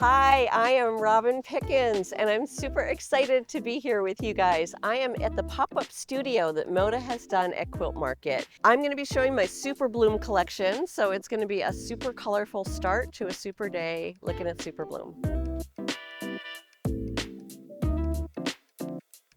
Hi, I am Robin Pickens, and I'm super excited to be here with you guys. I am at the pop-up studio that Moda has done at Quilt Market. I'm going to be showing my Superbloom collection, so it's going to be a super colorful start to a super day looking at Superbloom.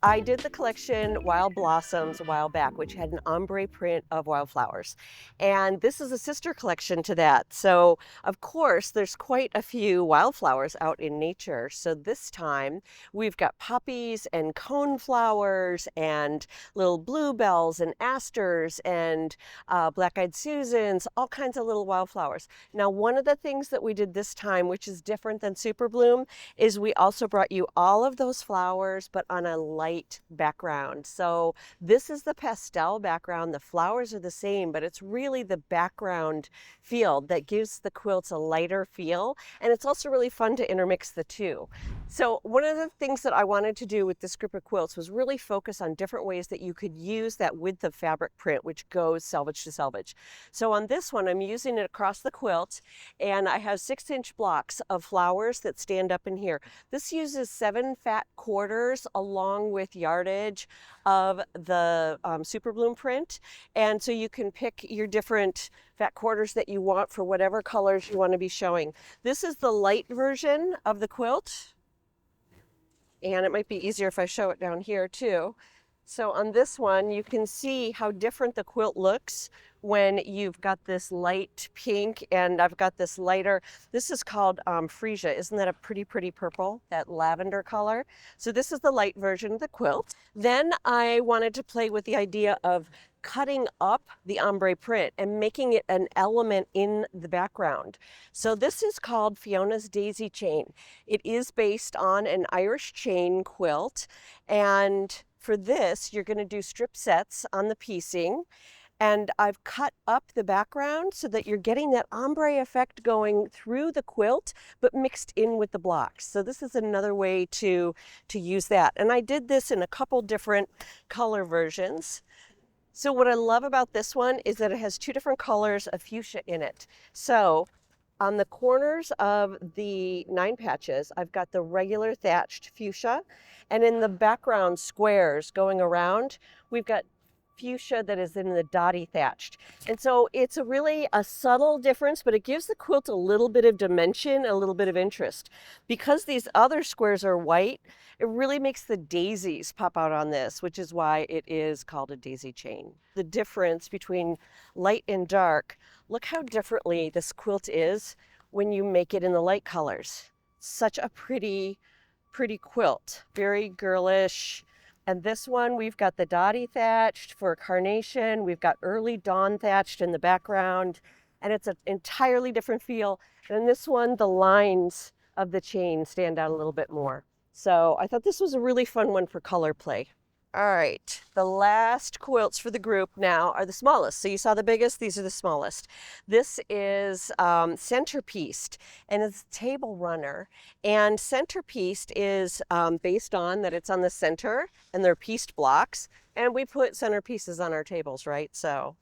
I did the collection Wild Blossoms a while back, which had an ombre print of wildflowers. And this is a sister collection to that. So, of course, there's quite a few wildflowers out in nature. So this time we've got poppies and coneflowers and little bluebells and asters and black-eyed Susans, all kinds of little wildflowers. Now, one of the things that we did this time, which is different than Superbloom, is we also brought you all of those flowers, but on a light background. So this is the pastel background. The flowers are the same, but it's really the background field that gives the quilts a lighter feel. And it's also really fun to intermix the two. So one of the things that I wanted to do with this group of quilts was really focus on different ways that you could use that width of fabric print, which goes selvage to selvage. So on this one, I'm using it across the quilt, and I have 6-inch blocks of flowers that stand up in here. This uses 7 fat quarters along with yardage of the Superbloom print. And so you can pick your different fat quarters that you want for whatever colors you want to be showing. This is the light version of the quilt. And it might be easier if I show it down here too. So on this one, you can see how different the quilt looks when you've got this light pink and I've got this lighter. This is called freesia. Isn't that a pretty purple, that lavender color? So this is the light version of the quilt. Then I wanted to play with the idea of cutting up the ombre print and making it an element in the background. So this is called Fiona's daisy chain. It is based on an Irish chain quilt, and for this, you're going to do strip sets on the piecing, and I've cut up the background so that you're getting that ombre effect going through the quilt, but mixed in with the blocks. So this is another way to use that. And I did this in a couple different color versions. So what I love about this one is that it has 2 different colors of fuchsia in it. So on the corners of the 9 patches, I've got the regular thatched fuchsia, and in the background squares going around, we've got fuchsia that is in the Dotty Thatched. And so it's really a subtle difference, but it gives the quilt a little bit of dimension, a little bit of interest. Because these other squares are white, it really makes the daisies pop out on this, which is why it is called a daisy chain. The difference between light and dark, look how differently this quilt is when you make it in the light colors. Such a pretty quilt, very girlish. And this one, we've got the Dotty Thatched for carnation. We've got early dawn thatched in the background, and it's an entirely different feel. And in this one, the lines of the chain stand out a little bit more. So I thought this was a really fun one for color play. All right, the last quilts for the group now are the smallest. So you saw the biggest, these are the smallest. This is centerpieced, and it's table runner. And centerpieced is based on that it's on the center, and they're pieced blocks. And we put centerpieces on our tables, right? So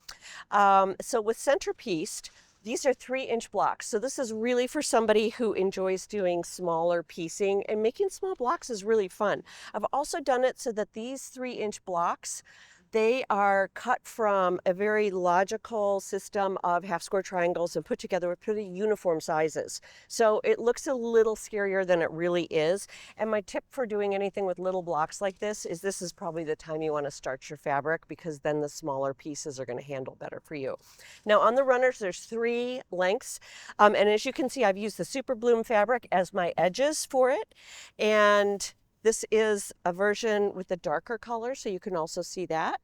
with centerpieced, these are 3-inch blocks. So this is really for somebody who enjoys doing smaller piecing, and making small blocks is really fun. I've also done it so that these 3-inch blocks, they are cut from a very logical system of half square triangles and put together with pretty uniform sizes. So it looks a little scarier than it really is. And my tip for doing anything with little blocks like this is probably the time you want to start your fabric, because then the smaller pieces are going to handle better for you. Now on the runners, there's 3 lengths. And as you can see, I've used the Superbloom fabric as my edges for it. And this is a version with the darker color, so you can also see that.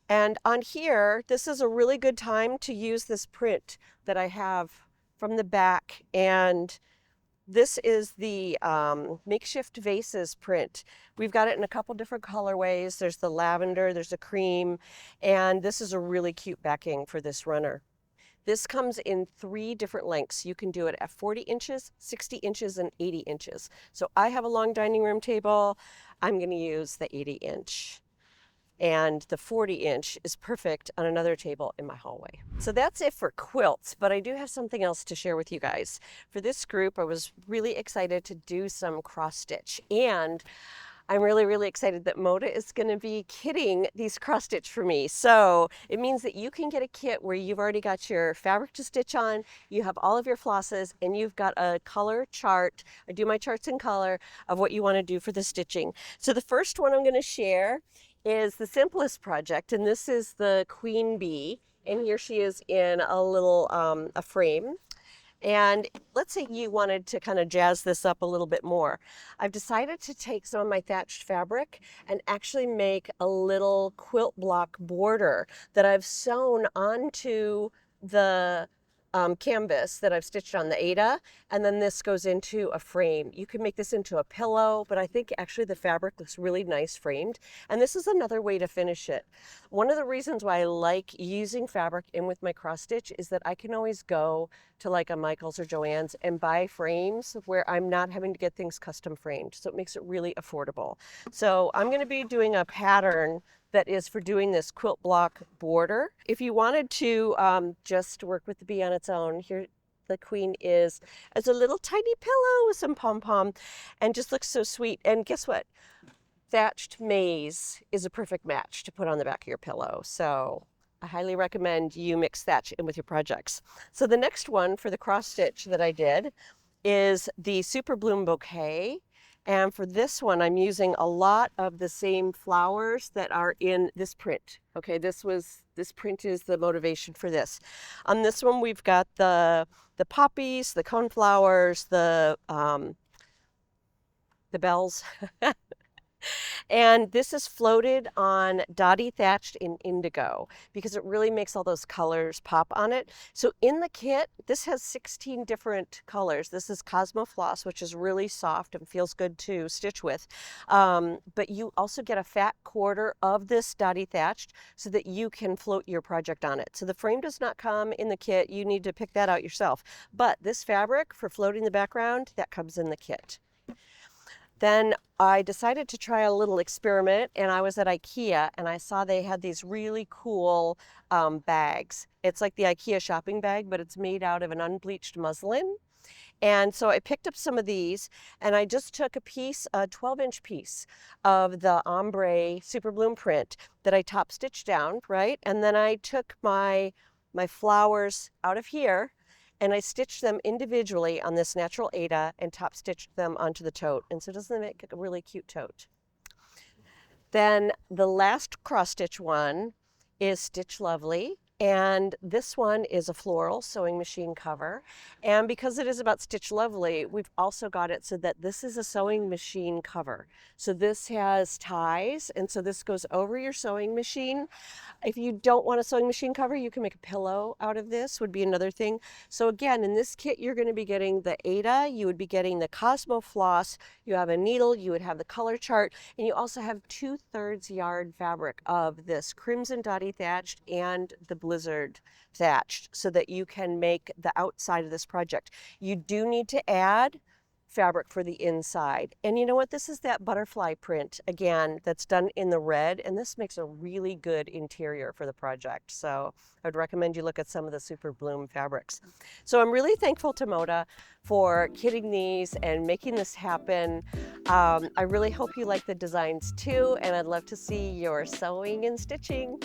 And on here, this is a really good time to use this print that I have from the back. And this is the makeshift vases print. We've got it in a couple different colorways. There's the lavender, there's a cream, and this is a really cute backing for this runner. This comes in 3 different lengths. You can do it at 40 inches, 60 inches, and 80 inches. So I have a long dining room table. I'm going to use the 80-inch. and the 40-inch is perfect on another table in my hallway. So that's it for quilts, but I do have something else to share with you guys. For this group, I was really excited to do some cross stitch, and I'm really excited that Moda is going to be kitting these cross stitch for me. So it means that you can get a kit where you've already got your fabric to stitch on, you have all of your flosses, and you've got a color chart. I do my charts in color of what you want to do for the stitching. So the first one I'm going to share is the simplest project, and this is the queen bee. And here she is in a little a frame. And let's say you wanted to kind of jazz this up a little bit more. I've decided to take some of my thatched fabric and actually make a little quilt block border that I've sewn onto the canvas that I've stitched on the Aida, and then this goes into a frame. You can make this into a pillow, but I think actually the fabric looks really nice framed, and this is another way to finish it. One of the reasons why I like using fabric in with my cross stitch is that I can always go to like a Michael's or Joann's and buy frames where I'm not having to get things custom framed, so it makes it really affordable. So I'm going to be doing a pattern that is for doing this quilt block border. If you wanted to just work with the bee on its own, here the queen is as a little tiny pillow with some pom-pom and just looks so sweet. And guess what? Thatched maize is a perfect match to put on the back of your pillow. So I highly recommend you mix thatch in with your projects. So the next one for the cross stitch that I did is the Superbloom bouquet. And for this one, I'm using a lot of the same flowers that are in this print. Okay, this print is the motivation for this. On this one, we've got the poppies, the coneflowers, the bells. And this is floated on Dotty Thatched in indigo because it really makes all those colors pop on it. So in the kit, this has 16 different colors. This is Cosmo floss, which is really soft and feels good to stitch with. But you also get a fat quarter of this Dotty Thatched so that you can float your project on it. So the frame does not come in the kit. You need to pick that out yourself. But this fabric for floating the background, that comes in the kit. Then I decided to try a little experiment, and I was at IKEA and I saw they had these really cool bags. It's like the IKEA shopping bag, but it's made out of an unbleached muslin. And so I picked up some of these and I just took a 12-inch piece of the ombre Superbloom print that I top stitched down, right? And then I took my flowers out of here and I stitched them individually on this natural Aida and top stitched them onto the tote. And so doesn't it make a really cute tote? Then the last cross stitch one is Stitch Lovely. And this one is a floral sewing machine cover. And because it is about Stitch Lovely, we've also got it so that this is a sewing machine cover. So this has ties, and so this goes over your sewing machine. If you don't want a sewing machine cover, you can make a pillow out of this, would be another thing. So again, in this kit, you're going to be getting the Aida, you would be getting the Cosmo floss, you have a needle, you would have the color chart, and you also have 2/3 yard fabric of this Crimson Dotty Thatched and the Blizzard Thatched so that you can make the outside of this project. You do need to add fabric for the inside. And you know what? This is that butterfly print, again, that's done in the red, and this makes a really good interior for the project. So I'd recommend you look at some of the Superbloom fabrics. So I'm really thankful to Moda for kitting these and making this happen. I really hope you like the designs too, and I'd love to see your sewing and stitching.